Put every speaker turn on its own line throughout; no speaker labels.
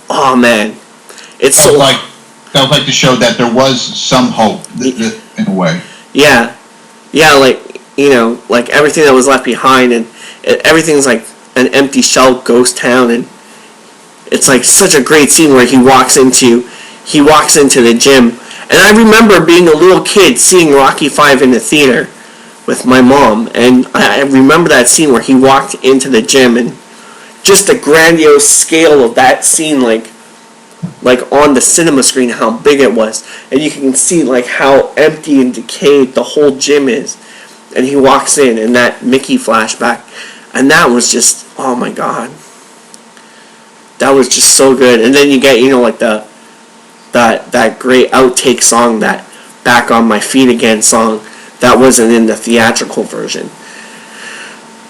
oh man, it's so
like that was like to show that there was some hope in a way.
Yeah, like like everything that was left behind, and everything's like an empty shell ghost town, and it's like such a great scene where he walks into the gym, and I remember being a little kid seeing Rocky 5 in the theater with my mom, and I remember that scene where he walked into the gym, and just the grandiose scale of that scene, like on the cinema screen, how big it was, and you can see like how empty and decayed the whole gym is, and he walks in, and that Mickey flashback, and that was just, oh my god, that was just so good. And then you get like that great outtake song, that Back on My Feet Again song, that wasn't in the theatrical version.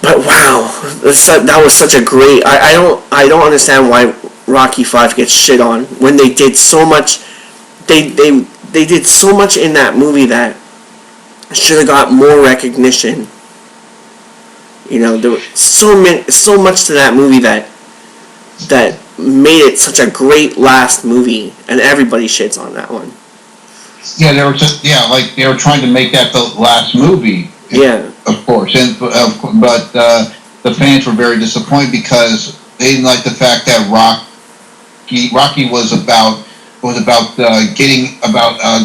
But wow, that was such a great. I don't understand why Rocky 5 gets shit on when they did so much. They did so much in that movie that should have got more recognition. There was so much to that movie that made it such a great last movie, and everybody shits on that one.
Yeah, like they were trying to make that the last movie.
Yeah,
of course, but the fans were very disappointed because they didn't like the fact that Rocky was about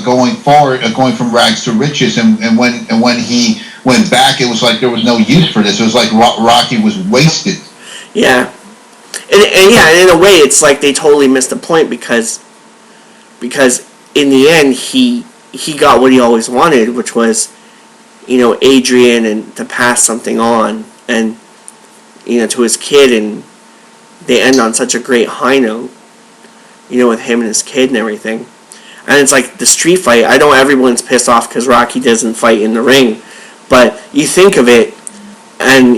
going forward, going from rags to riches, and when he went back, it was like there was no use for this. It was like Rocky was wasted.
Yeah, and in a way, it's like they totally missed the point because in the end, he got what he always wanted, which was Adrian, and to pass something on, and to his kid, and they end on such a great high note, with him and his kid and everything. And it's like the street fight, I know everyone's pissed off because Rocky doesn't fight in the ring, but you think of it, and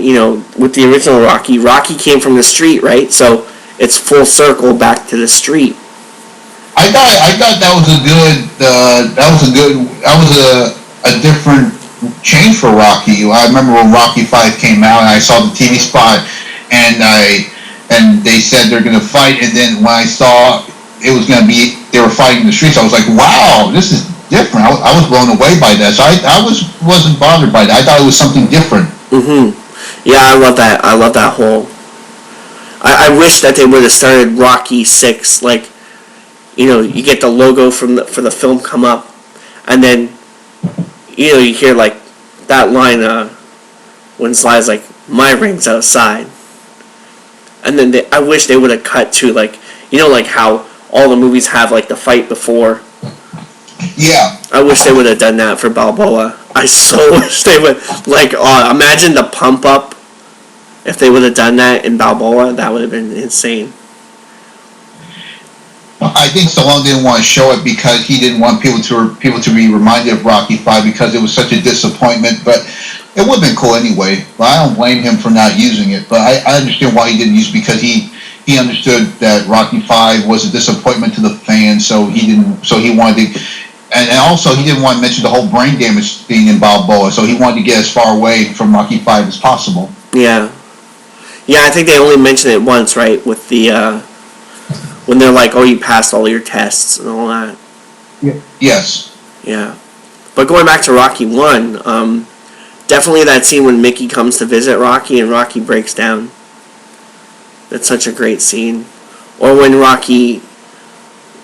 with the original Rocky came from the street, right? So it's full circle back to the street.
I thought that was a different change for Rocky. I remember when Rocky 5 came out, and I saw the TV spot, and they said they're going to fight, and then when I saw it was going to be, they were fighting in the streets, I was like, wow, this is different. I was blown away by that. So I wasn't bothered by that. I thought it was something different.
Yeah, I love that. I love that whole. I wish that they would have started Rocky 6, like, you get the logo for the film come up, and then you hear like that line when Sly's like, my ring's outside, and then I wish they would have cut to like like how all the movies have like the fight before.
Yeah,
I wish they would have done that for Balboa. I so wish they would, like, imagine the pump up if they would have done that in Balboa. That would have been insane.
I think Stallone didn't want to show it because he didn't want people to be reminded of Rocky 5 because it was such a disappointment. But it would have been cool anyway. But I don't blame him for not using it. But I understand why he didn't use it, because he understood that Rocky 5 was a disappointment to the fans. So he wanted to, and also he didn't want to mention the whole brain damage being in Balboa. So he wanted to get as far away from Rocky 5 as possible.
Yeah, I think they only mentioned it once, right? With the when they're like, oh, you passed all your tests and all that.
Yeah. Yes.
Yeah. But going back to Rocky 1, definitely that scene when Mickey comes to visit Rocky and Rocky breaks down. That's such a great scene. Or when Rocky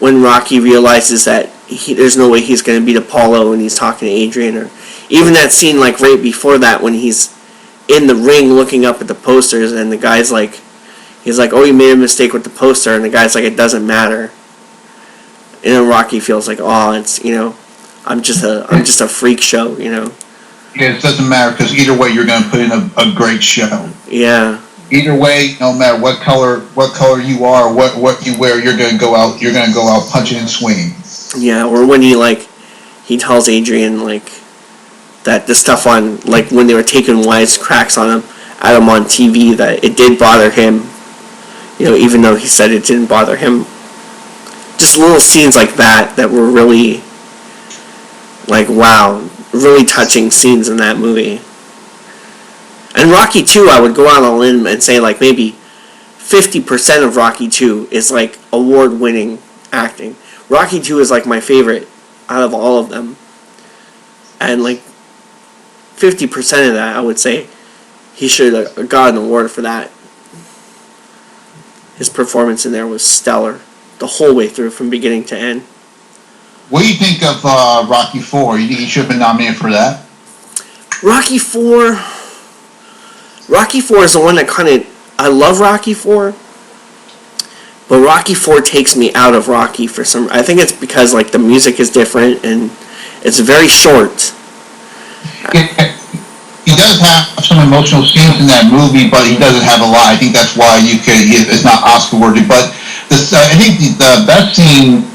realizes that there's no way he's going to beat Apollo and he's talking to Adrian. Or even that scene like right before that when he's in the ring looking up at the posters and the guy's like, he's like, oh, you made a mistake with the poster, and the guy's like, it doesn't matter. And then Rocky feels like, oh, it's, I'm just a freak show,
Yeah, it doesn't matter because either way you're going to put in a great show.
Yeah.
Either way, no matter what color you are, what you wear, you're going to go out punching and swinging.
Yeah, or when he tells Adrian like that the stuff on, like when they were taking wise cracks on him on TV, that it did bother him. Even though he said it didn't bother him. Just little scenes like that were really, like, wow, really touching scenes in that movie. And Rocky 2, I would go out on a limb and say, like, maybe 50% of Rocky 2 is like award-winning acting. Rocky 2 is like my favorite out of all of them. And like 50% of that, I would say he should have got an award for that. His performance in there was stellar the whole way through, from beginning to end.
What do you think of Rocky 4? You think he should have been nominated for that?
Rocky 4 is the one that kind of... I love Rocky 4, but Rocky 4 takes me out of Rocky for some... I think it's because like the music is different and it's very short.
He does have some emotional scenes in that movie, but he doesn't have a lot. I think that's why it's not Oscar worthy. But I think the best scene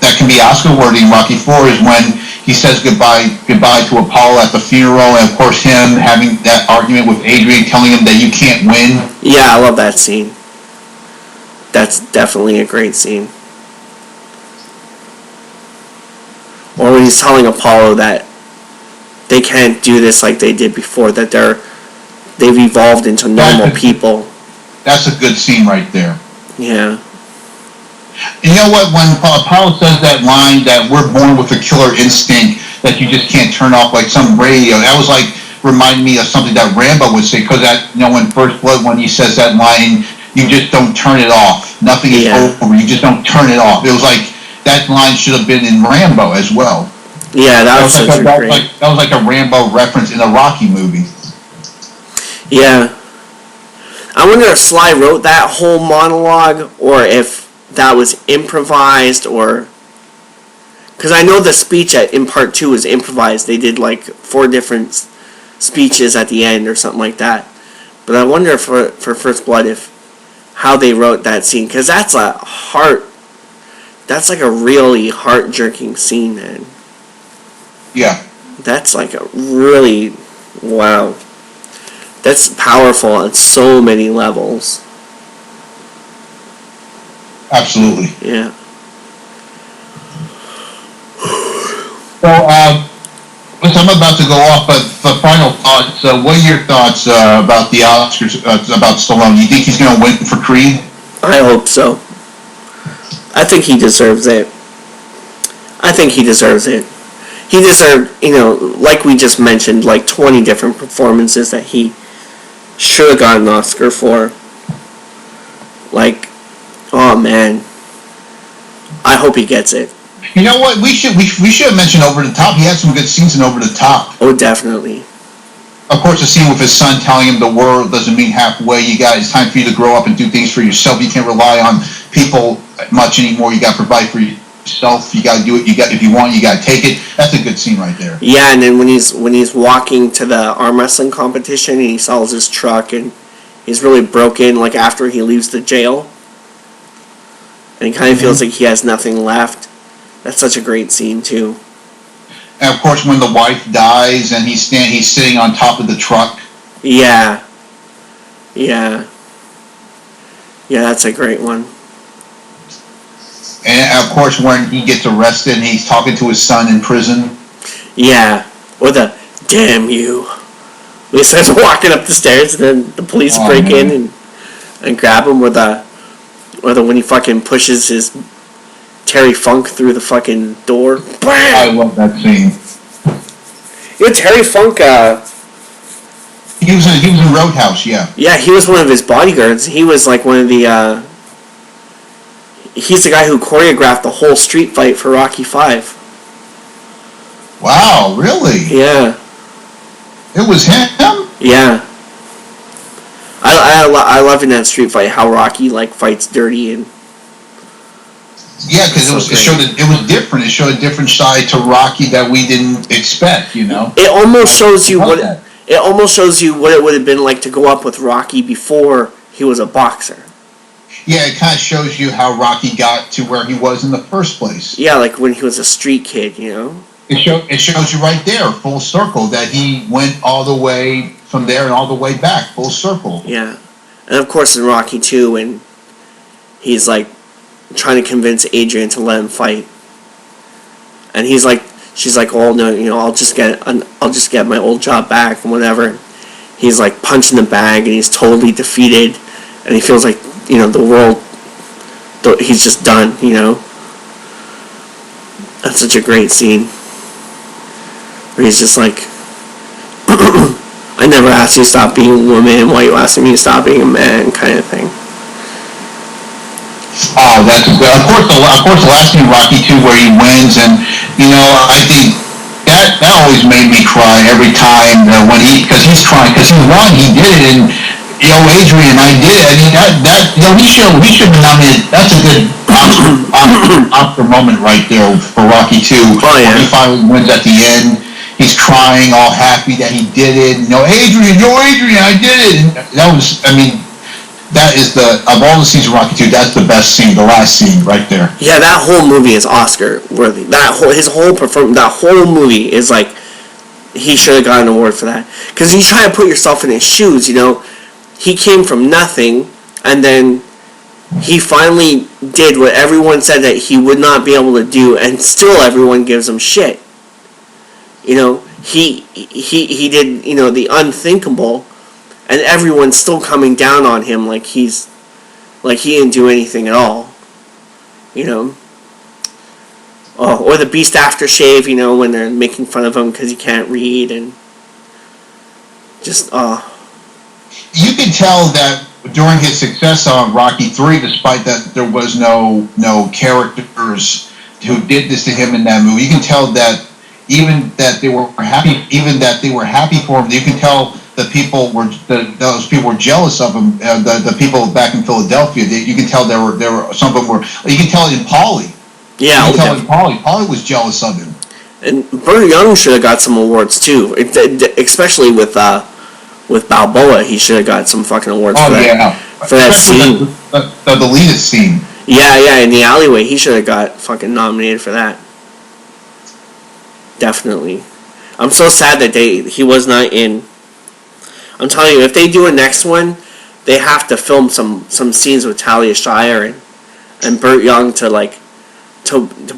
that can be Oscar worthy in Rocky 4 is when he says goodbye to Apollo at the funeral, and of course him having that argument with Adrian, telling him that you can't win.
Yeah, I love that scene. That's definitely a great scene. Or when he's telling Apollo that they can't do this like they did before, that they've evolved into normal people.
That's a good scene right there.
Yeah.
You know what, when Apollo says that line that we're born with a killer instinct that you just can't turn off like some radio, that was like, remind me of something that Rambo would say, because that, you know, in First Blood, when he says that line, you just don't turn it off. Nothing is over, you just don't turn it off. It was like, that line should have been in Rambo as well.
Yeah, that was such a great...
That was like a Rambo reference in a Rocky movie.
Yeah. I wonder if Sly wrote that whole monologue, or if that was improvised, or... Because I know the speech in part 2 was improvised. They did like 4 different speeches at the end or something like that. But I wonder if for First Blood, if how they wrote that scene. Because that's that's like a really heart-jerking scene, man.
Yeah.
That's like a really... Wow. That's powerful on so many levels.
Absolutely.
Yeah.
So, listen, I'm about to go off, but the final thoughts, what are your thoughts about the Oscars, about Stallone? You think he's going to win for Creed?
I hope so. I think he deserves it. He deserved, you know, like we just mentioned, like 20 different performances that he should have gotten an Oscar for. Like, oh man. I hope he gets it.
You know what? We should have mentioned Over the Top. He had some good scenes in Over the Top.
Oh, definitely.
Of course, the scene with his son telling him the world doesn't mean halfway. It's time for you to grow up and do things for yourself. You can't rely on people much anymore. You got to provide for yourself. You got to do it. If you want, you got to take it. That's a good scene right there.
Yeah, and then when he's walking to the arm wrestling competition and he sells his truck and he's really broken, like after he leaves the jail, and he kind of feels like he has nothing left. That's such a great scene too.
And of course, when the wife dies and he's sitting on top of the truck.
Yeah, that's a great one.
And of course, when he gets arrested and he's talking to his son in prison.
Yeah, or the damn you. He starts walking up the stairs and then the police break in and grab him, or when he fucking pushes his Terry Funk through the fucking door.
I love that scene.
You know, Terry Funk,
he was in Roadhouse, yeah.
Yeah, he was one of his bodyguards. He was like one of the, he's the guy who choreographed the whole street fight for Rocky 5.
Wow, really?
Yeah.
It was him?
Yeah. I love in that street fight how Rocky like fights dirty and...
Yeah, because it was different. It showed a different side to Rocky that we didn't expect, you know.
It almost shows you what it would have been like to go up with Rocky before he was a boxer.
Yeah, it kind of shows you how Rocky got to where he was in the first place.
Yeah, like when he was a street kid, you know.
It shows you right there, full circle, that he went all the way from there and all the way back, full circle.
Yeah, and of course in Rocky 2, when he's like trying to convince Adrian to let him fight, and she's like, oh no, you know, I'll just get my old job back and whatever. He's like punching the bag and he's totally defeated, and he feels like the world, he's just done, That's such a great scene. Where he's just like, I never asked you to stop being a woman, why are you asking me to stop being a man, kind of thing.
Oh, that's good. Of course, the last scene, Rocky 2, where he wins, and I think that always made me cry every time when because he's trying, because he won, he did it, and Adrian, I did it. I mean he should have nominated. That's a good Oscar moment right there for Rocky 2.
Oh yeah.
When he finally wins at the end. He's crying, all happy that he did it. Adrian, I did it. And that was, that is of all the scenes of Rocky 2, that's the best scene, the last scene right there.
Yeah, that whole movie is Oscar worthy. His whole performance, that whole movie is like, he should have gotten an award for that. Because you try to put yourself in his shoes, he came from nothing, and then he finally did what everyone said that he would not be able to do, and still everyone gives him shit. He did, the unthinkable, and everyone's still coming down on him like he didn't do anything at all. Or the Beast aftershave, when they're making fun of him because he can't read, and just,
You can tell that during his success on Rocky 3, despite that there was no characters who did this to him in that movie, you can tell that even that they were happy for him. You can tell those people were jealous of him. The people back in Philadelphia, you can tell there were some of them were. You can tell in Paulie.
Yeah,
you can tell in Paulie. Paulie was jealous of him.
And Burt Young should have got some awards too, especially with Balboa. He should have got some fucking awards for that scene.
The deleted scene.
Yeah, in the alleyway, he should have got fucking nominated for that. Definitely. I'm so sad that he was not in. I'm telling you, if they do a next one, they have to film some scenes with Talia Shire and Burt Young to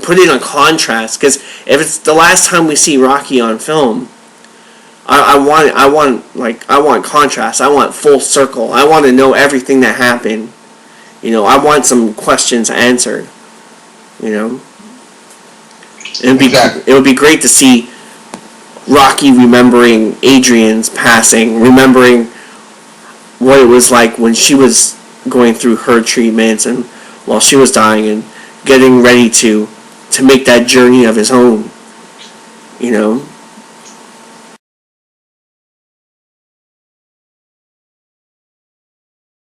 put in a contrast. Because if it's the last time we see Rocky on film, I want contrast. I want full circle. I want to know everything that happened. I want some questions answered. It would be great to see Rocky remembering Adrian's passing, remembering what it was like when she was going through her treatments and while she was dying, and getting ready to make that journey of his own.